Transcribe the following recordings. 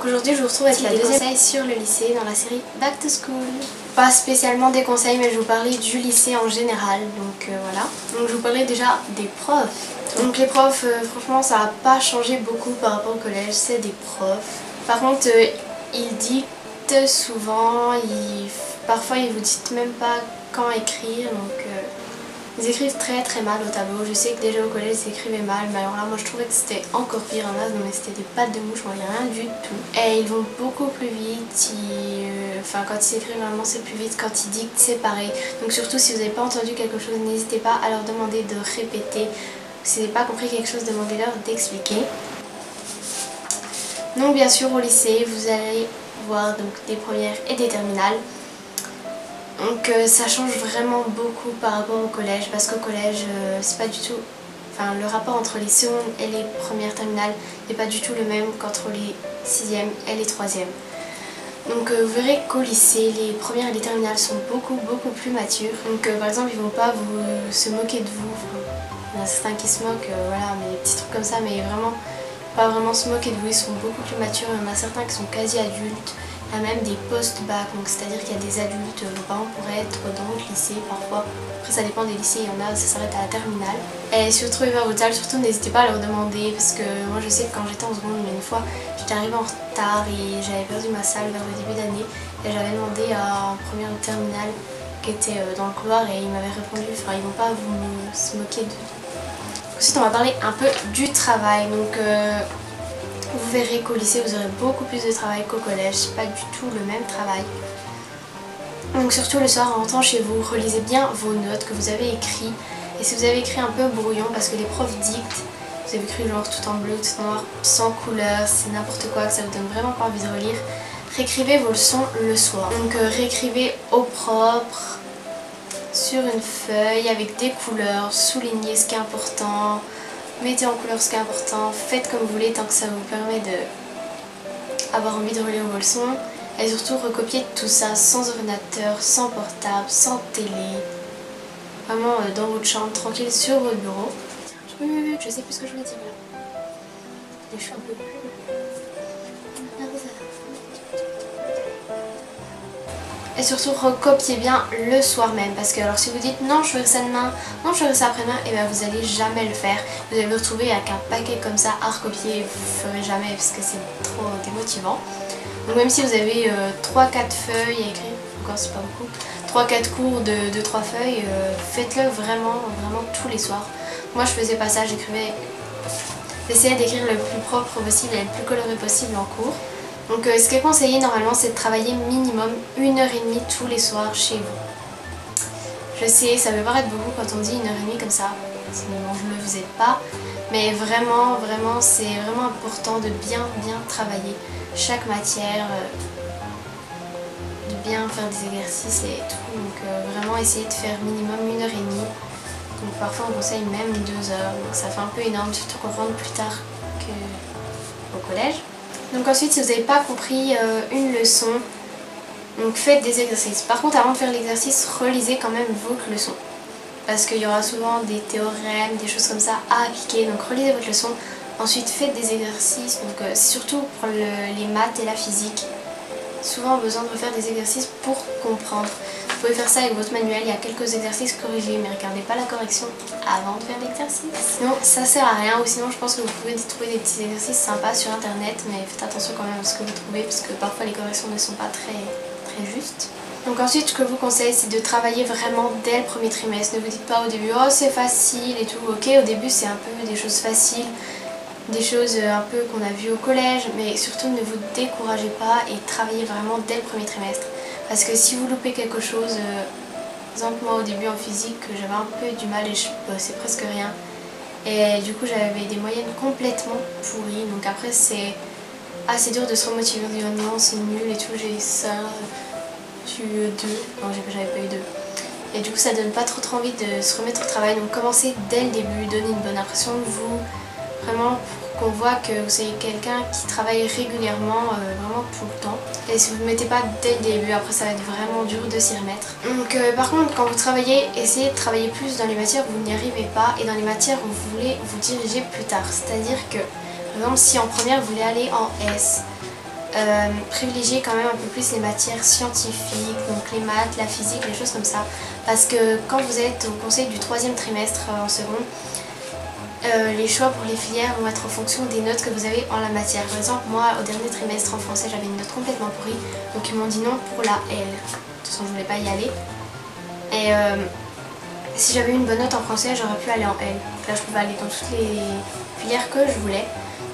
Donc aujourd'hui je vous retrouve avec la deuxième conseil sur le lycée dans la série Back to School. Pas spécialement des conseils mais je vous parlais du lycée en général, donc voilà. Donc je vous parlerai déjà des profs. Donc les profs, franchement ça n'a pas changé beaucoup par rapport au collège, c'est des profs. Par contre ils dictent souvent, parfois ils vous disent même pas quand écrire, donc ils écrivent très mal au tableau. Je sais que déjà au collège ils écrivaient mal, mais alors là moi je trouvais que c'était encore pire. En mais c'était des pattes de mouche, moi il n'y a rien du tout. Et ils vont beaucoup plus vite, enfin quand ils écrivent vraiment c'est plus vite, quand ils dictent c'est pareil. Donc surtout si vous n'avez pas entendu quelque chose, n'hésitez pas à leur demander de répéter. Si vous n'avez pas compris quelque chose, demandez-leur d'expliquer. Donc bien sûr au lycée vous allez voir donc des premières et des terminales. Donc ça change vraiment beaucoup par rapport au collège, parce qu'au collège c'est pas du tout, enfin le rapport entre les secondes et les premières terminales n'est pas du tout le même qu'entre les 6e et les 3e. Donc vous verrez qu'au lycée les premières et les terminales sont beaucoup plus matures. Donc par exemple ils vont pas se moquer de vous, il y en a certains qui se moquent, voilà, mais des petits trucs comme ça, mais vraiment pas vraiment se moquer de vous, ils sont beaucoup plus matures. Il y en a certains qui sont quasi adultes. Il y a même des post-bac, donc c'est-à-dire qu'il y a des adultes, vos parents pourraient être dans votre lycée parfois. Après ça dépend des lycées, il y en a, ça s'arrête à la terminale. Et si vous trouvez vers votre salle, surtout n'hésitez pas à leur demander, parce que moi je sais que quand j'étais en seconde, une fois j'étais arrivée en retard et j'avais perdu ma salle vers le début d'année. Et j'avais demandé à un première ou terminale qui était dans le couloir et ils m'avaient répondu, enfin ils vont pas se moquer de vous. Ensuite on va parler un peu du travail. Donc vous verrez qu'au lycée vous aurez beaucoup plus de travail qu'au collège, c'est pas du tout le même travail. Donc surtout le soir en rentrant chez vous, relisez bien vos notes que vous avez écrites. Et si vous avez écrit un peu brouillon, parce que les profs dictent, vous avez écrit genre tout en bleu, tout en noir, sans couleur, c'est n'importe quoi, que ça vous donne vraiment pas envie de relire, réécrivez vos leçons le soir. Donc réécrivez au propre, sur une feuille, avec des couleurs, soulignez ce qui est important. Mettez en couleur ce qui est important, faites comme vous voulez tant que ça vous permet d'avoir envie de relire vos leçons. Et surtout recopiez tout ça sans ordinateur, sans portable, sans télé. Vraiment dans votre chambre, tranquille sur votre bureau. Oui, je sais plus ce que je voulais dire là. Je suis un peu plus... Et surtout recopiez bien le soir même, parce que alors si vous dites non je ferai ça demain, non je ferai ça après-demain, et bien vous allez jamais le faire. Vous allez vous retrouver avec un paquet comme ça à recopier et vous ne ferez jamais parce que c'est trop démotivant. Donc même si vous avez 3-4 feuilles à écrire, encore c'est pas beaucoup, 3-4 cours de 3 feuilles, faites-le vraiment tous les soirs. Moi je faisais pas ça, j'essayais d'écrire le plus propre possible et le plus coloré possible en cours. Donc ce qui est conseillé normalement c'est de travailler minimum 1h30 tous les soirs chez vous. Je sais, ça peut paraître beaucoup quand on dit 1h30 comme ça, sinon je ne le faisais pas. Mais vraiment c'est vraiment important de bien travailler chaque matière, de bien faire des exercices et tout. Donc vraiment essayer de faire minimum 1h30. Donc parfois on conseille même 2 heures, donc ça fait un peu énorme, surtout qu'on rentre plus tard qu'au collège. Donc ensuite si vous n'avez pas compris une leçon, donc faites des exercices. Par contre avant de faire l'exercice, relisez quand même votre leçon. Parce qu'il y aura souvent des théorèmes, des choses comme ça à appliquer. Donc relisez votre leçon. Ensuite faites des exercices, donc surtout pour les maths et la physique. Souvent besoin de refaire des exercices pour comprendre. Vous pouvez faire ça avec votre manuel, il y a quelques exercices corrigés, mais regardez pas la correction avant de faire l'exercice. Sinon ça sert à rien, ou sinon je pense que vous pouvez trouver des petits exercices sympas sur internet, mais faites attention quand même à ce que vous trouvez, parce que parfois les corrections ne sont pas très justes. Donc ensuite ce que je vous conseille c'est de travailler vraiment dès le premier trimestre. Ne vous dites pas au début oh c'est facile et tout. Ok, au début c'est un peu des choses faciles, des choses un peu qu'on a vues au collège, mais surtout ne vous découragez pas et travaillez vraiment dès le premier trimestre. Parce que si vous loupez quelque chose, par exemple moi au début en physique j'avais un peu du mal et je bossais presque rien. Et du coup j'avais des moyennes complètement pourries, donc après c'est assez dur de se remotiver, de dire non c'est nul et tout, j'ai ça, j'ai eu 2, non j'avais pas eu 2. Et du coup ça donne pas trop envie de se remettre au travail, donc commencez dès le début, donnez une bonne impression de vous, vraiment pour qu'on voit que vous êtes quelqu'un qui travaille régulièrement, vraiment tout le temps. Et si vous ne mettez pas dès le début, après ça va être vraiment dur de s'y remettre. Donc par contre quand vous travaillez, essayez de travailler plus dans les matières où vous n'y arrivez pas et dans les matières où vous voulez vous diriger plus tard. C'est-à-dire que par exemple si en première vous voulez aller en S, privilégier quand même un peu plus les matières scientifiques, donc les maths, la physique, les choses comme ça. Parce que quand vous êtes au conseil du 3e trimestre en seconde, les choix pour les filières vont être en fonction des notes que vous avez en la matière. Par exemple, moi au dernier trimestre en français j'avais une note complètement pourrie, donc ils m'ont dit non pour la L. De toute façon je voulais pas y aller. Et si j'avais eu une bonne note en français, j'aurais pu aller en L. Là je pouvais aller dans toutes les filières que je voulais.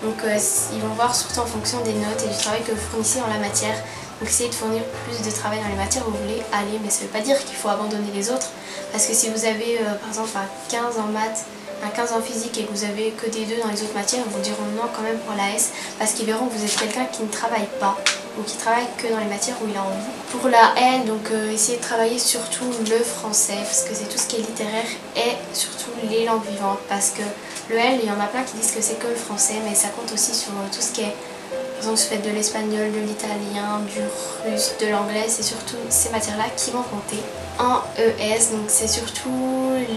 Donc ils vont voir surtout en fonction des notes et du travail que vous fournissez en la matière. Donc essayez de fournir plus de travail dans les matières où vous voulez aller, mais ça ne veut pas dire qu'il faut abandonner les autres. Parce que si vous avez par exemple un 15 en maths, un 15 en physique et que vous avez que des 2 dans les autres matières, ils vous diront non quand même pour la S, parce qu'ils verront que vous êtes quelqu'un qui ne travaille pas ou qui travaille que dans les matières où il a envie. Pour la L, donc essayez de travailler surtout le français, parce que c'est tout ce qui est littéraire et surtout les langues vivantes, parce que le L, il y en a plein qui disent que c'est que le français, mais ça compte aussi sur tout ce qui est, par exemple, si vous faites de l'espagnol, de l'italien, du russe, de l'anglais, c'est surtout ces matières-là qui vont compter. En ES, donc c'est surtout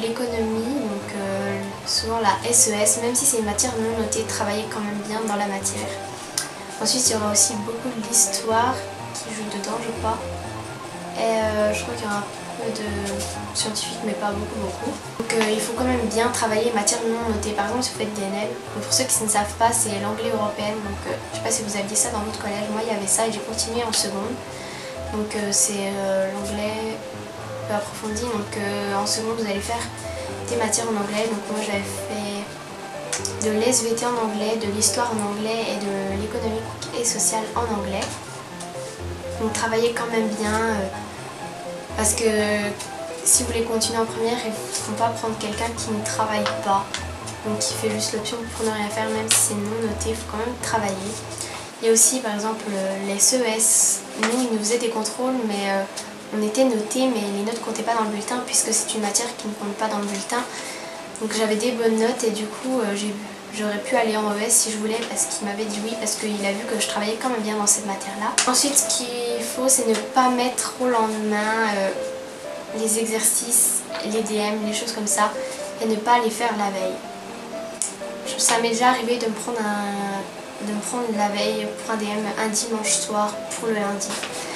l'économie, donc souvent la SES, même si c'est une matière non notée, travaillez quand même bien dans la matière. Ensuite, il y aura aussi beaucoup de l'histoire qui joue dedans, je crois. Et je crois qu'il y aura un peu de scientifique, mais pas beaucoup. Donc il faut quand même bien travailler matière non notée. Par exemple, si vous faites DNL, donc pour ceux qui ne savent pas, c'est l'anglais européen. Donc je sais pas si vous aviez ça dans votre collège. Moi, il y avait ça et j'ai continué en seconde. Donc c'est l'anglais peu approfondi. Donc en seconde, vous allez faire des matières en anglais. Donc moi, j'avais fait de l'SVT en anglais, de l'histoire en anglais et de l'économique et sociale en anglais. Donc travaillez quand même bien parce que si vous voulez continuer en première, il ne faut pas prendre quelqu'un qui ne travaille pas, donc qui fait juste l'option pour ne rien faire, même si c'est non noté, il faut quand même travailler. Il y a aussi par exemple les CES, nous ils nous faisaient des contrôles mais on était notés mais les notes ne comptaient pas dans le bulletin puisque c'est une matière qui ne compte pas dans le bulletin. Donc j'avais des bonnes notes et du coup j'aurais pu aller en ES si je voulais parce qu'il m'avait dit oui parce qu'il a vu que je travaillais quand même bien dans cette matière-là. Ensuite ce qu'il faut c'est ne pas mettre au lendemain les exercices, les DM, les choses comme ça et ne pas les faire la veille. Ça m'est déjà arrivé de me prendre la veille pour un DM un dimanche soir pour le lundi.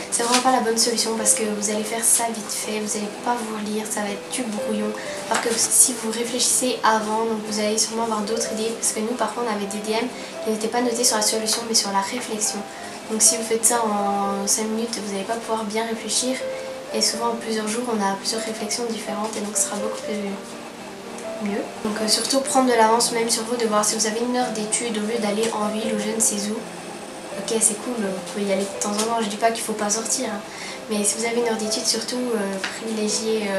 C'est vraiment pas la bonne solution parce que vous allez faire ça vite fait, vous n'allez pas vous relire, ça va être du brouillon. Alors que si vous réfléchissez avant, donc vous allez sûrement avoir d'autres idées parce que nous par contre on avait des DM qui n'étaient pas notés sur la solution mais sur la réflexion. Donc si vous faites ça en 5 minutes, vous n'allez pas pouvoir bien réfléchir et souvent en plusieurs jours on a plusieurs réflexions différentes et donc ce sera beaucoup plus mieux. Donc surtout prendre de l'avance même sur vos devoirs. Si vous avez une heure d'études au lieu d'aller en ville ou je ne sais où, ok c'est cool, vous pouvez y aller de temps en temps, je dis pas qu'il faut pas sortir, hein. Mais si vous avez une heure d'études, surtout privilégiez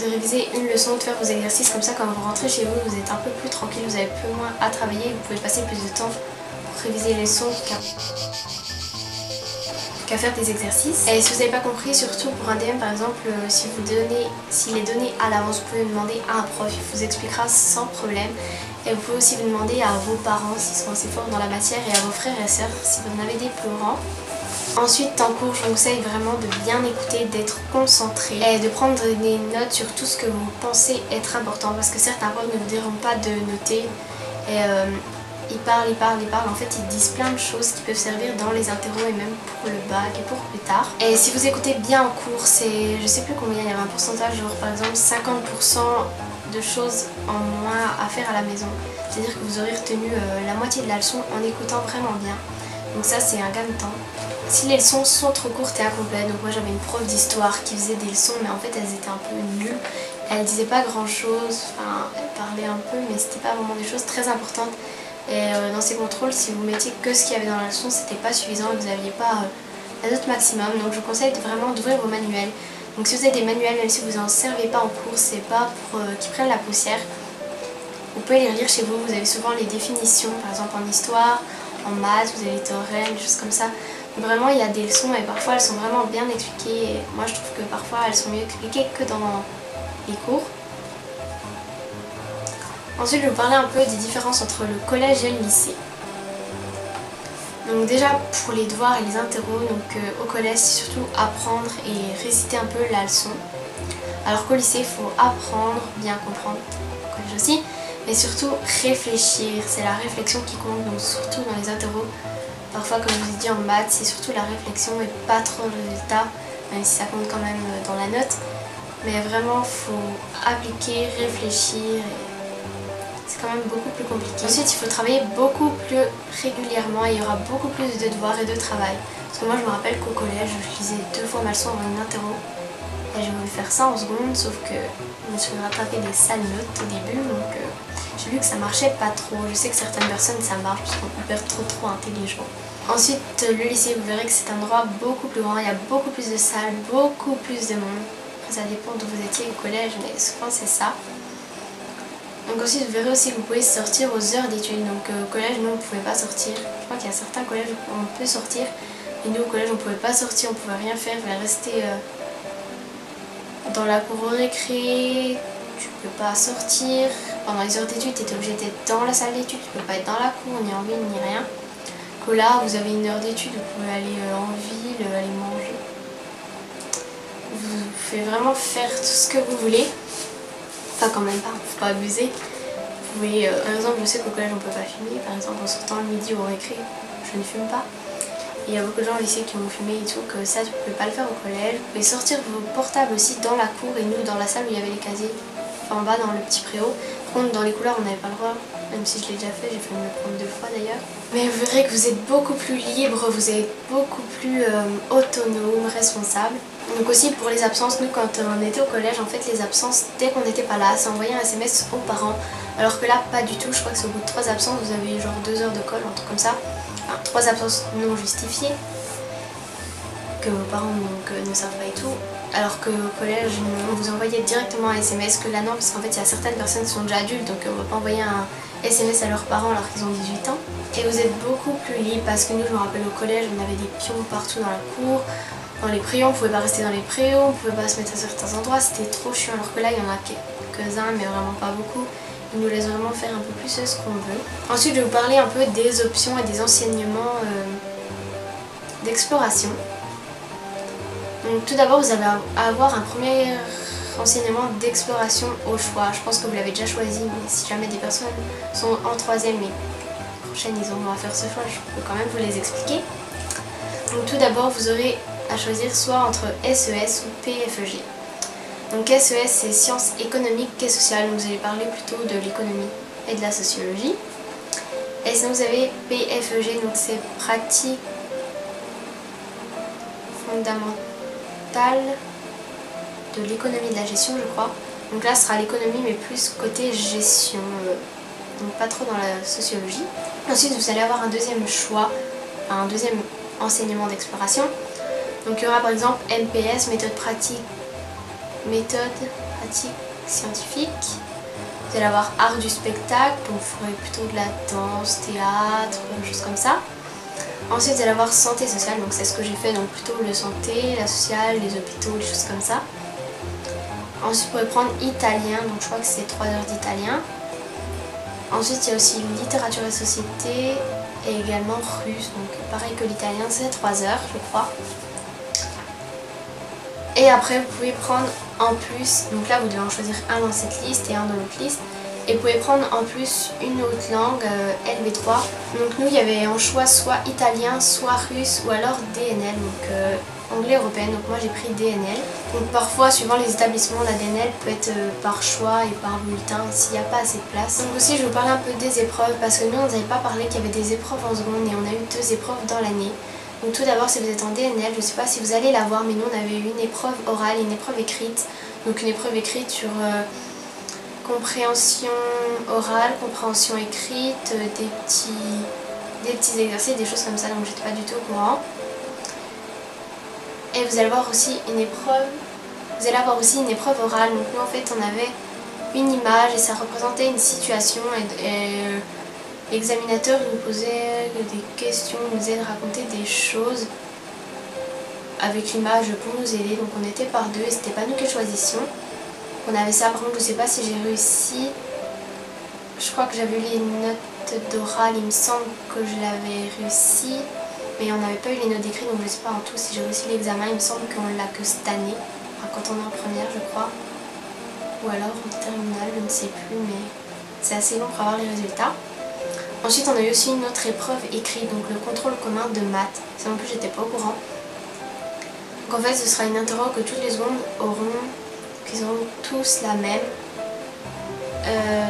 de réviser une leçon, de faire vos exercices comme ça quand vous rentrez chez vous, vous êtes un peu plus tranquille, vous avez peu moins à travailler, vous pouvez passer plus de temps pour réviser les leçons qu'à faire des exercices. Et si vous n'avez pas compris, surtout pour un DM par exemple, s'il est donné à l'avance, vous pouvez demander à un prof, il vous expliquera sans problème. Et vous pouvez aussi vous demander à vos parents s'ils sont assez forts dans la matière et à vos frères et sœurs si vous en avez des plus grands. Ensuite, en cours, je vous conseille vraiment de bien écouter, d'être concentré et de prendre des notes sur tout ce que vous pensez être important parce que certains profs ne vous diront pas de noter et ils parlent, en fait ils disent plein de choses qui peuvent servir dans les interros et même pour le bac et pour plus tard. Et si vous écoutez bien en cours, c'est, je sais plus combien, il y avait un pourcentage, genre par exemple 50% de choses en moins à faire à la maison. C'est-à-dire que vous aurez retenu la moitié de la leçon en écoutant vraiment bien. Donc ça c'est un gain de temps. Si les leçons sont trop courtes et incomplètes, donc moi j'avais une prof d'histoire qui faisait des leçons mais en fait elles étaient un peu nulles. Elle disait pas grand chose, enfin elle parlait un peu mais c'était pas vraiment des choses très importantes. Et dans ces contrôles, si vous mettiez que ce qu'il y avait dans la leçon, c'était pas suffisant et vous n'aviez pas la note maximum. Donc je vous conseille vraiment d'ouvrir vos manuels. Donc si vous avez des manuels, même si vous n'en servez pas en cours, c'est pas pour qu'ils prennent la poussière. Vous pouvez les relire chez vous, vous avez souvent les définitions, par exemple en histoire, en maths, vous avez les théorèmes, des choses comme ça. Donc vraiment il y a des leçons et parfois elles sont vraiment bien expliquées. Et moi je trouve que parfois elles sont mieux expliquées que dans les cours. Ensuite je vais vous parler un peu des différences entre le collège et le lycée. Donc déjà pour les devoirs et les interros, donc au collège c'est surtout apprendre et réciter un peu la leçon. Alors qu'au lycée il faut apprendre, bien comprendre, au collège aussi, mais surtout réfléchir, c'est la réflexion qui compte, donc surtout dans les interros. Parfois, comme je vous ai dit, en maths, c'est surtout la réflexion et pas trop le résultat, même si ça compte quand même dans la note. Mais vraiment, il faut appliquer, réfléchir, et c'est quand même beaucoup plus compliqué. Ensuite, il faut travailler beaucoup plus régulièrement et il y aura beaucoup plus de devoirs et de travail. Parce que moi, je me rappelle qu'au collège, je lisais 2 fois ma leçon avant une interro. Et j'ai voulu faire ça en seconde, sauf que je me suis rattrapé des sales notes au début, donc j'ai vu que ça marchait pas trop. Je sais que certaines personnes ça marche parce qu'on est trop intelligent. Ensuite, le lycée, vous verrez que c'est un endroit beaucoup plus grand, il y a beaucoup plus de salles, beaucoup plus de monde. Après, ça dépend d'où vous étiez au collège, mais souvent c'est ça. Donc ensuite, vous verrez aussi que vous pouvez sortir aux heures d'études. Donc au collège, nous, on ne pouvait pas sortir. Je crois qu'il y a certains collèges où on peut sortir, et nous, au collège, on ne pouvait pas sortir, on ne pouvait rien faire, il fallait rester dans la cour de récré, tu peux pas sortir. Pendant les heures d'études, tu étais obligé d'être dans la salle d'études, tu peux pas être dans la cour, ni en ville, ni rien. Que là, vous avez une heure d'études, vous pouvez aller en ville, aller manger. Vous pouvez vraiment faire tout ce que vous voulez. Enfin, quand même pas, faut pas abuser. Vous pouvez, par exemple, je sais qu'au collège, on peut pas fumer. Par exemple, en sortant le midi au récré, je ne fume pas. Et il y a beaucoup de gens au lycée qui ont fumé et tout, que ça, tu ne pouvez pas le faire au collège. Vous pouvez sortir vos portables aussi dans la cour et nous, dans la salle où il y avait les casiers, enfin en bas dans le petit préau. Par contre, dans les couloirs, on n'avait pas le droit, même si je l'ai déjà fait, j'ai failli me le prendre 2 fois d'ailleurs. Mais vous verrez que vous êtes beaucoup plus libre, vous êtes beaucoup plus autonome, responsable. Donc aussi pour les absences, nous quand on était au collège, en fait les absences, dès qu'on n'était pas là, ça envoyait un SMS aux parents. Alors que là, pas du tout, je crois que c'est au bout de 3 absences, vous avez genre 2 heures de colle, un truc comme ça. Enfin, 3 absences non justifiées, que vos parents ne savent pas et tout. Alors qu'au collège, on vous envoyait directement un SMS, que là non, parce qu'en fait il y a certaines personnes qui sont déjà adultes, donc on va pas envoyer un SMS à leurs parents alors qu'ils ont 18 ans. Et vous êtes beaucoup plus libre, parce que nous, je me rappelle au collège, on avait des pions partout dans la cour. Dans les préaux, on pouvait pas rester dans les préaux, on pouvait pas se mettre à certains endroits, c'était trop chiant. Alors que là, il y en a quelques-uns, mais vraiment pas beaucoup. Ils nous laissent vraiment faire un peu plus ce qu'on veut. Ensuite, je vais vous parler un peu des options et des enseignements d'exploration. Donc tout d'abord, vous allez avoir un premier enseignement d'exploration au choix. Je pense que vous l'avez déjà choisi, mais si jamais des personnes sont en 3e et prochaine ils auront à faire ce choix, je peux quand même vous les expliquer. Donc tout d'abord, vous aurez à choisir soit entre SES ou PFEG. Donc SES, c'est sciences économiques et sociales, donc vous allez parler plutôt de l'économie et de la sociologie. Et sinon vous avez PFEG, donc c'est pratique fondamentale de l'économie de la gestion, je crois. Donc là ce sera l'économie mais plus côté gestion, donc pas trop dans la sociologie. Ensuite vous allez avoir un deuxième choix, un deuxième enseignement d'exploration. Donc il y aura par exemple MPS, méthode pratique scientifique. Vous allez avoir art du spectacle, donc vous ferez plutôt de la danse, théâtre, des choses comme ça. Ensuite vous allez avoir santé sociale, donc c'est ce que j'ai fait, donc plutôt le santé, la sociale, les hôpitaux, les choses comme ça. Ensuite vous pouvez prendre italien, donc je crois que c'est 3 heures d'italien. Ensuite il y a aussi littérature et société et également russe, donc pareil que l'italien, c'est 3 heures je crois. Et après vous pouvez prendre en plus, donc là vous devez en choisir un dans cette liste et un dans l'autre liste. Et vous pouvez prendre en plus une autre langue, LB3. Donc nous il y avait en choix soit italien, soit russe ou alors DNL, donc anglais européen. Donc moi j'ai pris DNL. Donc parfois suivant les établissements, la DNL peut être par choix et par bulletin s'il n'y a pas assez de place. Donc aussi je vais vous parler un peu des épreuves parce que nous on n'avait pas parlé qu'il y avait des épreuves en seconde et on a eu 2 épreuves dans l'année. Donc tout d'abord si vous êtes en DNL, je ne sais pas si vous allez la voir, mais nous on avait eu une épreuve orale et une épreuve écrite. Donc une épreuve écrite sur compréhension orale, compréhension écrite, des petits exercices, des choses comme ça, donc j'étais pas du tout au courant. Et vous allez avoir aussi une épreuve, orale. Donc nous en fait on avait une image et ça représentait une situation et l'examinateur nous posait des questions, nous faisait raconter des choses avec l'image pour nous aider. Donc on était par 2 et c'était pas nous qui choisissions. On avait ça, par contre je sais pas si j'ai réussi. Je crois que j'avais eu les notes d'oral, il me semble que je l'avais réussi. Mais on n'avait pas eu les notes d'écrit, donc je sais pas en tout si j'ai réussi l'examen. Il me semble qu'on l'a que cette année, enfin, quand on est en première je crois. Ou alors en terminale, je ne sais plus, mais c'est assez long pour avoir les résultats. Ensuite on a eu aussi une autre épreuve écrite, donc le contrôle commun de maths. Ça non plus j'étais pas au courant. Donc en fait ce sera une interro que toutes les secondes auront, qui seront tous la même.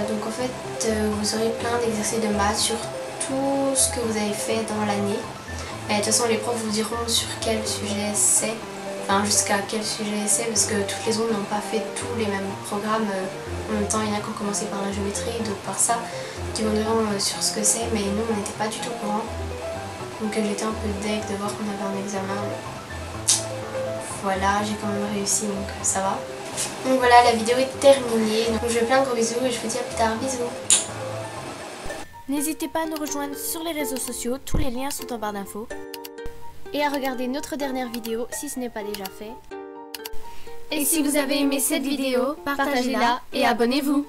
Donc en fait vous aurez plein d'exercices de maths sur tout ce que vous avez fait dans l'année. De toute façon les profs vous diront sur quel sujet c'est, enfin jusqu'à quel sujet c'est, parce que toutes les secondes n'ont pas fait tous les mêmes programmes en même temps. Il y en a qui ont commencé par la géométrie, d'autres par ça, qui vous diront sur ce que c'est, mais nous on n'était pas du tout au courant. Donc j'étais un peu deg de voir qu'on avait un examen. Voilà, j'ai quand même réussi, donc ça va. Donc voilà, la vidéo est terminée. Donc je vous fais plein de gros bisous et je vous dis à plus tard. Bisous. N'hésitez pas à nous rejoindre sur les réseaux sociaux, tous les liens sont en barre d'infos. Et à regarder notre dernière vidéo si ce n'est pas déjà fait. Et si vous avez aimé cette vidéo, partagez-la et abonnez-vous.